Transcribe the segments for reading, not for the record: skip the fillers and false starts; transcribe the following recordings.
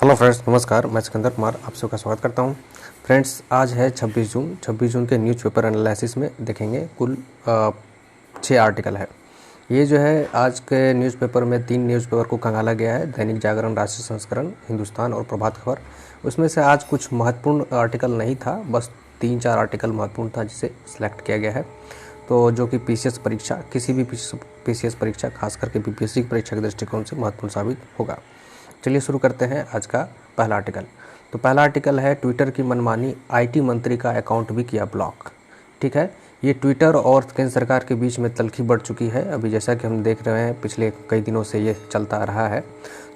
Hello friends, नमस्कार। मैं सिकंदर कुमार आप सबका स्वागत करता हूं। फ्रेंड्स, आज है 26 जून। 26 जून के न्यूज़पेपर एनालिसिस में देखेंगे कुल 6 आर्टिकल है। ये जो है आज के न्यूज़पेपर में 3 न्यूज़पेपर को खंगाला गया है, दैनिक जागरण, राष्ट्रीय संस्करण, हिंदुस्तान और प्रभात खबर। उसमें से आज कुछ महत्वपूर्ण आर्टिकल नहीं था, बस 3-4 आर्टिकल महत्वपूर्ण था जिसे सिलेक्ट किया गया है। तो जो कि पीसीएस परीक्षा, किसी भी पीसीएस परीक्षा, खास करके बीपीएससी की परीक्षा के दृष्टिकोण से महत्वपूर्ण साबित होगा। चलिए शुरू करते हैं आज का पहला आर्टिकल। तो पहला आर्टिकल है, ट्विटर की मनमानी, आईटी मंत्री का अकाउंट भी किया ब्लॉक। ठीक है, ये ट्विटर और केंद्र सरकार के बीच में तल्खी बढ़ चुकी है। अभी जैसा कि हम देख रहे हैं, पिछले कई दिनों से ये चलता रहा है।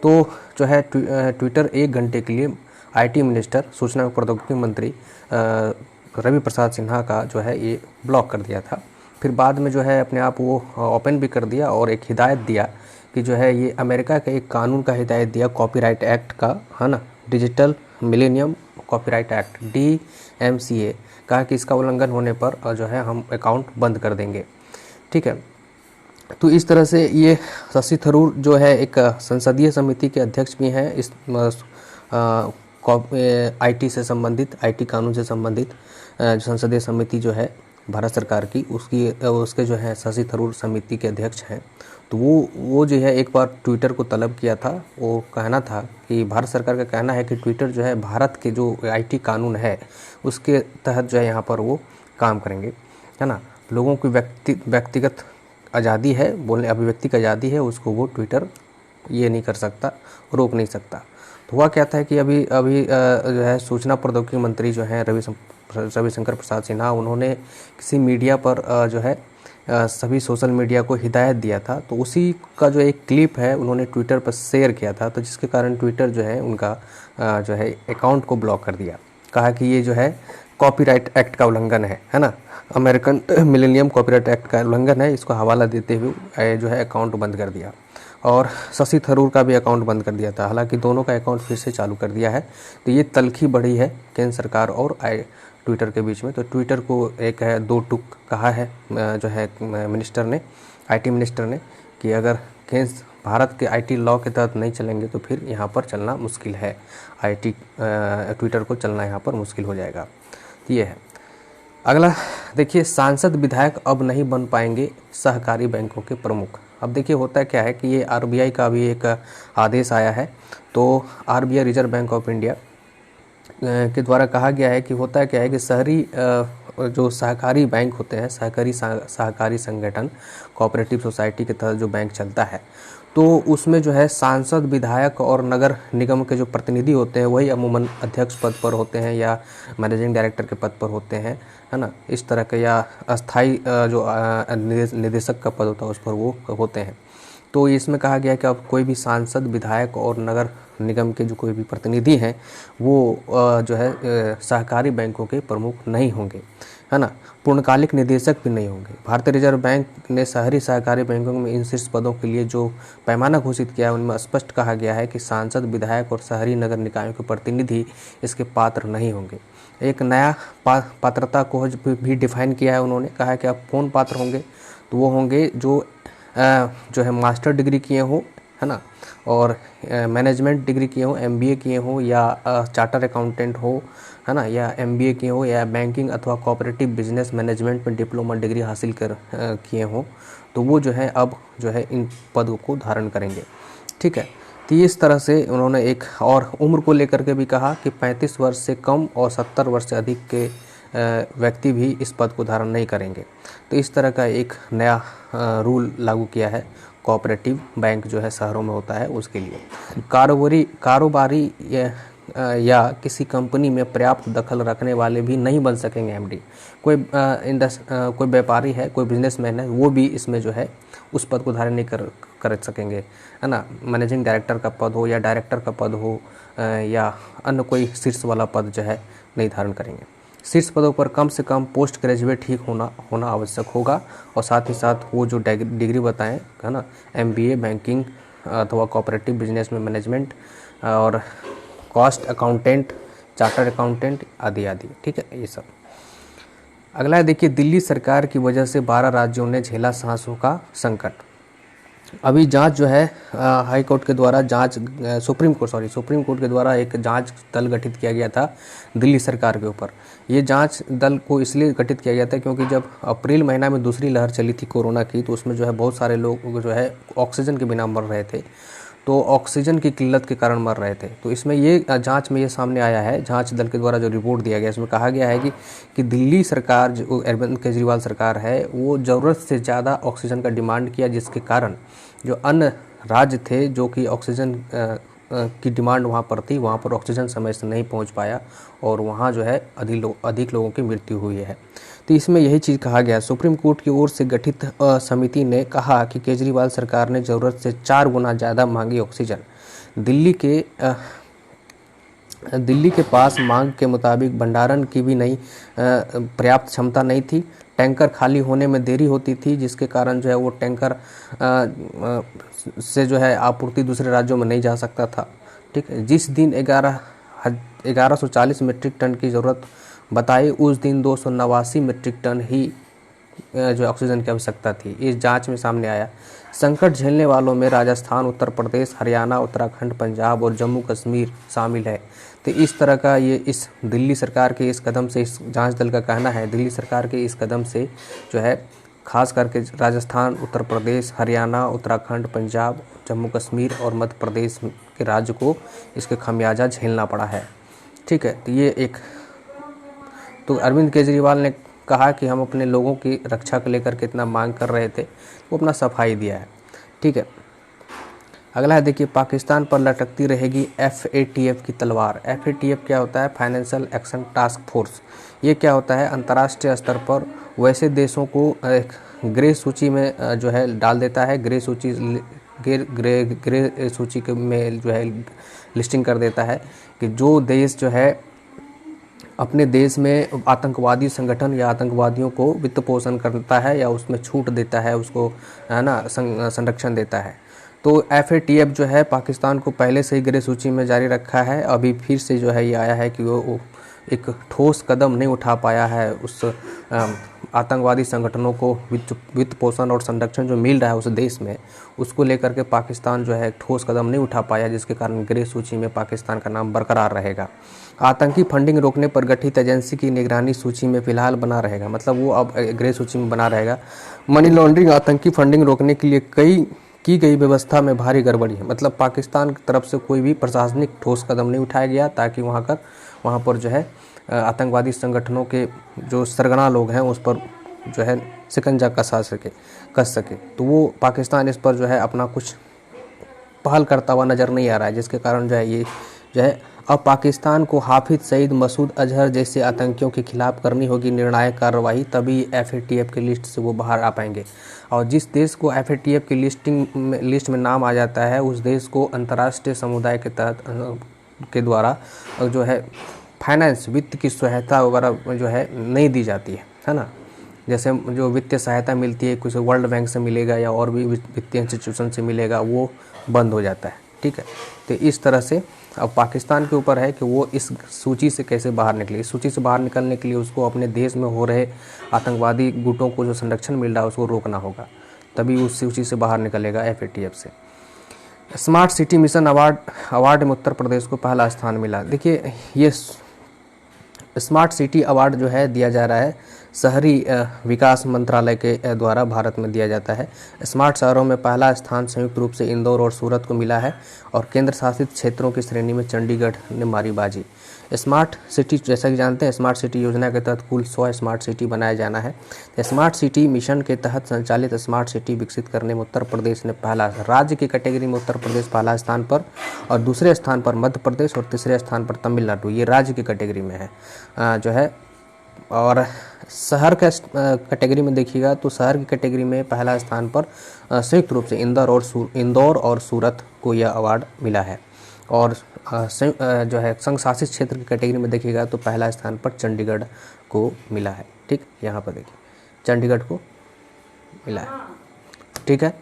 तो जो है ट्विटर 1 घंटे के लिए आईटी मिनिस्टर, सूचना और प्रौद्योगिकी मंत्री रवि प्रसाद सिन्हा का जो है ये ब्लॉक कर दिया था। फिर बाद में जो है अपने आप वो ओपन भी कर दिया और एक हिदायत दिया कि जो है ये अमेरिका के एक कानून का हिदायत दिया, कॉपीराइट एक्ट का, है ना, digital millennium copyright act, DMCA, कहा कि इसका उल्लंघन होने पर जो है हम अकाउंट बंद कर देंगे। ठीक है, तो इस तरह से ये शशि थरूर जो है एक संसदीय समिति के अध्यक्ष भी हैं, इस आईटी से संबंधित, आईटी कानून से संबंधित संसदीय समिति जो है भारत सरकार की, उसके जो है शशि थरूर समिति के अध्यक्ष हैं। तो वो जो है एक बार ट्विटर को तलब किया था। वो कहना था कि भारत सरकार का कहना है कि ट्विटर जो है भारत के जो आईटी कानून है उसके तहत जो है यहाँ पर वो काम करेंगे, है ना। लोगों की व्यक्तिगत आज़ादी है, बोलने अभिव्यक्ति की आज़ादी है, उसको वो ट्विटर ये नहीं कर सकता, रोक नहीं सकता। तो हुआ क्या था कि अभी जो है सूचना प्रौद्योगिकी मंत्री जो हैं रविशंकर प्रसाद सिन्हा, उन्होंने किसी मीडिया पर जो है सभी सोशल मीडिया को हिदायत दिया था। तो उसी का जो एक क्लिप है उन्होंने ट्विटर पर शेयर किया था, तो जिसके कारण ट्विटर जो है उनका जो है अकाउंट को ब्लॉक कर दिया। कहा कि ये जो है कॉपीराइट एक्ट का उल्लंघन है ना, अमेरिकन मिलेनियम कॉपीराइट एक्ट का उल्लंघन है। इसको हवाला देते हुए जो है अकाउंट बंद कर दिया और शशि थरूर का भी अकाउंट बंद कर दिया था। हालांकि दोनों का अकाउंट फिर से चालू कर दिया है। तो ये तल्खी बढ़ी है केंद्र सरकार और ट्विटर के बीच में। तो ट्विटर को एक है 2 टूक कहा है जो है मिनिस्टर ने, आईटी मिनिस्टर ने, कि अगर केंद्र भारत के आईटी लॉ के तहत नहीं चलेंगे तो फिर यहाँ पर चलना मुश्किल है, आईटी ट्विटर को चलना यहाँ पर मुश्किल हो जाएगा। ये है। अगला देखिए, सांसद विधायक अब नहीं बन पाएंगे सहकारी बैंकों के प्रमुख। अब देखिए होता क्या है कि ये आरबीआई का भी एक आदेश आया है। तो RBI, reserve bank of India के द्वारा कहा गया है कि होता क्या है कि शहरी जो सहकारी बैंक होते हैं, सहकारी संगठन, कोऑपरेटिव सोसाइटी के तहत जो बैंक चलता है, तो उसमें जो है सांसद, विधायक और नगर निगम के जो प्रतिनिधि होते हैं वही अमूमन अध्यक्ष पद पर होते हैं या मैनेजिंग डायरेक्टर के पद पर होते हैं, है ना, इस तरह के, या अस्थाई जो निदेशक का पद होता है उस पर वो होते हैं। तो इसमें कहा गया है कि अब कोई भी सांसद, विधायक और नगर निगम के जो कोई भी प्रतिनिधि हैं वो जो है सहकारी बैंकों के प्रमुख नहीं होंगे, है ना, पूर्णकालिक निदेशक भी नहीं होंगे। भारतीय रिजर्व बैंक ने शहरी सहकारी बैंकों में इन शीर्ष पदों के लिए जो पैमाना घोषित किया है उनमें स्पष्ट कहा गया है कि सांसद, विधायक और शहरी नगर निकायों के प्रतिनिधि इसके पात्र नहीं होंगे। एक नया पात्रता को भी डिफाइन किया है उन्होंने। कहा है कि अब कौन पात्र होंगे, तो वो होंगे जो है मास्टर डिग्री किए हो, है ना, और मैनेजमेंट डिग्री किए हो, MBA किए हो, या चार्टर अकाउंटेंट हो, है ना, या MBA किए हो, या बैंकिंग अथवा कोऑपरेटिव बिजनेस मैनेजमेंट में डिप्लोमा डिग्री हासिल किए हो, तो वो जो है अब जो है इन पदों को धारण करेंगे। ठीक है, तो इस तरह से उन्होंने एक और उम्र को लेकर के भी कहा कि 35 वर्ष से कम और 70 वर्ष से अधिक के व्यक्ति भी इस पद को धारण नहीं करेंगे। तो इस तरह का एक नया रूल लागू किया है कोऑपरेटिव बैंक जो है शहरों में होता है उसके लिए। कारोबारी या किसी कंपनी में पर्याप्त दखल रखने वाले भी नहीं बन सकेंगे MD। कोई व्यापारी है, कोई बिजनेसमैन है, वो भी इसमें जो है उस पद को धारण नहीं कर सकेंगे, है ना। मैनेजिंग डायरेक्टर का पद हो या डायरेक्टर का पद हो या अन्य कोई शीर्ष वाला पद जो है नहीं धारण करेंगे। शीर्ष पदों पर कम से कम पोस्ट ग्रेजुएट ही होना आवश्यक होगा और साथ ही साथ वो जो डिग्री बताएं, है ना, MBA, बैंकिंग अथवा कोऑपरेटिव बिजनेस में मैनेजमेंट और कॉस्ट अकाउंटेंट, चार्टर्ड अकाउंटेंट आदि आदि। ठीक है, ये सब। अगला है देखिए, दिल्ली सरकार की वजह से 12 राज्यों ने झेला सांसों का संकट। अभी जांच जो है हाई कोर्ट के द्वारा सुप्रीम कोर्ट के द्वारा एक जांच दल गठित किया गया था दिल्ली सरकार के ऊपर। ये जांच दल को इसलिए गठित किया गया था क्योंकि जब अप्रैल महीना में दूसरी लहर चली थी कोरोना की, तो उसमें जो है बहुत सारे लोग जो है ऑक्सीजन के बिना मर रहे थे, तो ऑक्सीजन की किल्लत के कारण मर रहे थे। तो इसमें ये जांच में ये सामने आया है, जांच दल के द्वारा जो रिपोर्ट दिया गया, इसमें कहा गया है कि दिल्ली सरकार, जो अरविंद केजरीवाल सरकार है, वो ज़रूरत से ज़्यादा ऑक्सीजन का डिमांड किया, जिसके कारण जो अन्य राज्य थे जो कि ऑक्सीजन की डिमांड वहाँ पर थी, वहाँ पर ऑक्सीजन समय से नहीं पहुँच पाया और वहाँ जो है अधिक लोगों की मृत्यु हुई है। तो इसमें यही चीज़ कहा गया। सुप्रीम कोर्ट की ओर से गठित समिति ने कहा कि केजरीवाल सरकार ने ज़रूरत से 4 गुना ज़्यादा मांगी ऑक्सीजन। दिल्ली के पास मांग के मुताबिक भंडारण की भी पर्याप्त क्षमता नहीं थी। टैंकर खाली होने में देरी होती थी, जिसके कारण जो है वो टैंकर से जो है आपूर्ति दूसरे राज्यों में नहीं जा सकता था। ठीक है, जिस दिन 1140 मीट्रिक टन की ज़रूरत बताई, उस दिन 289 मीट्रिक टन ही जो ऑक्सीजन की आवश्यकता थी। इस जांच में सामने आया। संकट झेलने वालों में राजस्थान, उत्तर प्रदेश, हरियाणा, उत्तराखंड, पंजाब और जम्मू कश्मीर शामिल है। तो इस तरह का इस दिल्ली सरकार के इस कदम से, इस जांच दल का कहना है, दिल्ली सरकार के इस कदम से जो है खास करके राजस्थान, उत्तर प्रदेश, हरियाणा, उत्तराखंड, पंजाब, जम्मू कश्मीर और मध्य प्रदेश के राज्य को इसके खमियाजा झेलना पड़ा है। ठीक है, तो अरविंद केजरीवाल ने कहा कि हम अपने लोगों की रक्षा को लेकर कितना मांग कर रहे थे, वो अपना सफाई दिया है। ठीक है, अगला है, देखिए, पाकिस्तान पर लटकती रहेगी FATF की तलवार। FATF क्या होता है? Financial action task force. ये क्या होता है? अंतर्राष्ट्रीय स्तर पर वैसे देशों को एक ग्रे सूची में जो है डाल देता है, ग्रे सूची में जो है लिस्टिंग कर देता है कि जो देश जो है अपने देश में आतंकवादी संगठन या आतंकवादियों को वित्त पोषण करता है या उसमें छूट देता है, उसको है ना संरक्षण देता है। तो FATF जो है पाकिस्तान को पहले से ही ग्रे सूची में जारी रखा है। अभी फिर से जो है ये आया है कि वो एक ठोस कदम नहीं उठा पाया है उस आतंकवादी संगठनों को वित्त पोषण और संरक्षण जो मिल रहा है उस देश में, उसको लेकर के पाकिस्तान जो है ठोस कदम नहीं उठा पाया, जिसके कारण ग्रे सूची में पाकिस्तान का नाम बरकरार रहेगा। आतंकी फंडिंग रोकने पर गठित एजेंसी की निगरानी सूची में फिलहाल बना रहेगा, मतलब वो अब ग्रे सूची में बना रहेगा। मनी लॉन्ड्रिंग, आतंकी फंडिंग रोकने के लिए की गई व्यवस्था में भारी गड़बड़ी है, मतलब पाकिस्तान की तरफ से कोई भी प्रशासनिक ठोस कदम नहीं उठाया गया ताकि वहाँ पर जो है आतंकवादी संगठनों के जो सरगना लोग हैं उस पर जो है शिकंजा कस सके। तो वो पाकिस्तान इस पर जो है अपना कुछ पहल करता हुआ नज़र नहीं आ रहा है, जिसके कारण जो है ये जो है अब पाकिस्तान को हाफिज सईद, मसूद अजहर जैसे आतंकियों के खिलाफ करनी होगी निर्णायक कार्रवाई, तभी FATF की लिस्ट से वो बाहर आ पाएंगे। और जिस देश को FATF की लिस्ट में नाम आ जाता है, उस देश को अंतर्राष्ट्रीय समुदाय के द्वारा जो है फाइनेंस, वित्त की सहायता वगैरह जो है नहीं दी जाती है ना। जैसे जो वित्तीय सहायता मिलती है कुछ वर्ल्ड बैंक से मिलेगा या और भी वित्तीय इंस्टीट्यूशन से मिलेगा, वो बंद हो जाता है। ठीक है, तो इस तरह से अब पाकिस्तान के ऊपर है कि वो इस सूची से कैसे बाहर निकले। इस सूची से बाहर निकलने के लिए उसको अपने देश में हो रहे आतंकवादी गुटों को जो संरक्षण मिल रहा है उसको रोकना होगा, तभी उस सूची से बाहर निकलेगा FATF से। स्मार्ट सिटी मिशन अवार्ड में उत्तर प्रदेश को पहला स्थान मिला। देखिए, ये स्मार्ट सिटी अवार्ड जो है दिया जा रहा है शहरी विकास मंत्रालय के द्वारा भारत में दिया जाता है। स्मार्ट शहरों में पहला स्थान संयुक्त रूप से इंदौर और सूरत को मिला है और केंद्र शासित क्षेत्रों की श्रेणी में चंडीगढ़ ने मारी बाजी। स्मार्ट सिटी, जैसा कि जानते हैं, स्मार्ट सिटी योजना के तहत कुल 100 स्मार्ट सिटी बनाया जाना है। स्मार्ट सिटी मिशन के तहत संचालित स्मार्ट सिटी विकसित करने में उत्तर प्रदेश ने पहला, राज्य की कैटेगरी में उत्तर प्रदेश पहला स्थान पर और दूसरे स्थान पर मध्य प्रदेश और तीसरे स्थान पर तमिलनाडु, ये राज्य की कैटेगरी में है जो है। और शहर के कैटेगरी में देखिएगा तो शहर की कैटेगरी में पहला स्थान पर संयुक्त रूप से इंदौर और सूरत को यह अवार्ड मिला है। और जो है संघ शासित क्षेत्र की कैटेगरी में देखिएगा तो पहला स्थान पर चंडीगढ़ को मिला है। ठीक, यहाँ पर देखिए चंडीगढ़ को मिला है। ठीक है,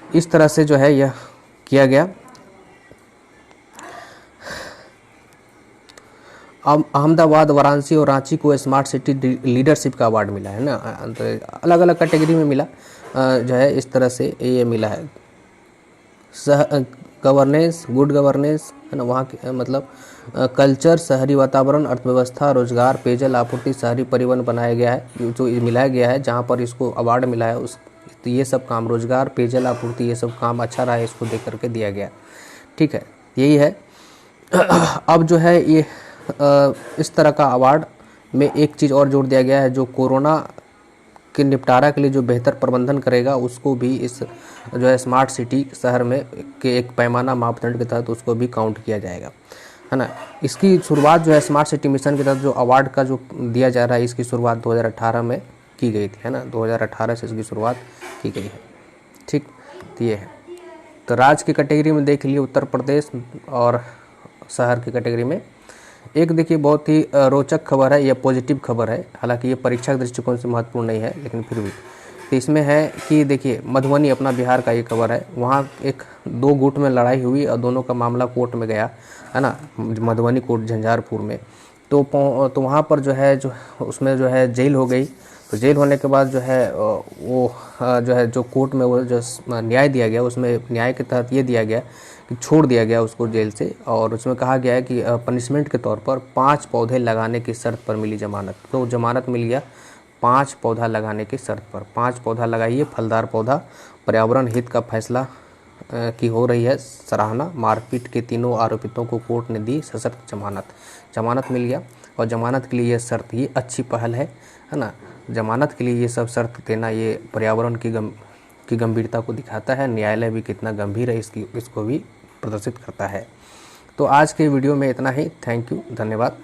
इस तरह से जो है यह किया गया। अहमदाबाद, वाराणसी और रांची को स्मार्ट सिटी लीडरशिप का अवार्ड मिला है ना, तो अलग अलग कैटेगरी में मिला जो है, इस तरह से ये मिला है। गवर्नेंस, गुड गवर्नेंस है ना, वहाँ के मतलब कल्चर, शहरी वातावरण, अर्थव्यवस्था, रोजगार, पेयजल आपूर्ति, शहरी परिवहन बनाया गया है, जो मिलाया गया है, जहाँ पर इसको अवार्ड मिला है उस, तो ये सब काम, रोजगार, पेयजल आपूर्ति, ये सब काम अच्छा रहा है, इसको देख करके दिया गया। ठीक है, यही है। अब जो है ये इस तरह का अवार्ड में एक चीज़ और जोड़ दिया गया है, जो कोरोना के निपटारा के लिए जो बेहतर प्रबंधन करेगा उसको भी इस जो है स्मार्ट सिटी शहर में के एक पैमाना मापदंड के तहत उसको भी काउंट किया जाएगा, है ना। इसकी शुरुआत जो है स्मार्ट सिटी मिशन के तहत जो अवार्ड का जो दिया जा रहा है, इसकी शुरुआत 2018 में की गई थी, है ना, 2018 से इसकी शुरुआत की गई है। ठीक, तो ये है। तो राज्य की कैटेगरी में देख लिए उत्तर प्रदेश, और शहर की कैटेगरी में एक देखिए बहुत ही रोचक खबर है, यह पॉजिटिव खबर है, हालांकि ये परीक्षा के दृष्टिकोण से महत्वपूर्ण नहीं है, लेकिन फिर भी। तो इसमें है कि देखिए मधुबनी, अपना बिहार का ये खबर है, वहाँ एक 2 गुट में लड़ाई हुई और दोनों का मामला कोर्ट में गया, है ना, मधुबनी कोर्ट झंझारपुर में। तो वहाँ पर जो है उसमें जो है जेल हो गई। तो जेल होने के बाद जो है वो जो है जो कोर्ट में वो जो न्याय दिया गया, उसमें न्याय के तहत ये दिया गया कि छोड़ दिया गया उसको जेल से, और उसमें कहा गया है कि पनिशमेंट के तौर पर 5 पौधे लगाने की शर्त पर मिली जमानत। तो जमानत मिल गया 5 पौधा लगाने की शर्त पर। 5 पौधा लगाइए, फलदार पौधा, पर्यावरण हित का फैसला की हो रही है सराहना। मारपीट के तीनों आरोपितों को कोर्ट ने दी सशर्त जमानत। जमानत मिल गया, और जमानत के लिए ये शर्त, ये अच्छी पहल है ना। जमानत के लिए ये सब शर्त देना, ये पर्यावरण की गंभीरता को दिखाता है। न्यायालय भी कितना गंभीर है इसको भी प्रदर्शित करता है। तो आज के वीडियो में इतना ही। थैंक यू, धन्यवाद।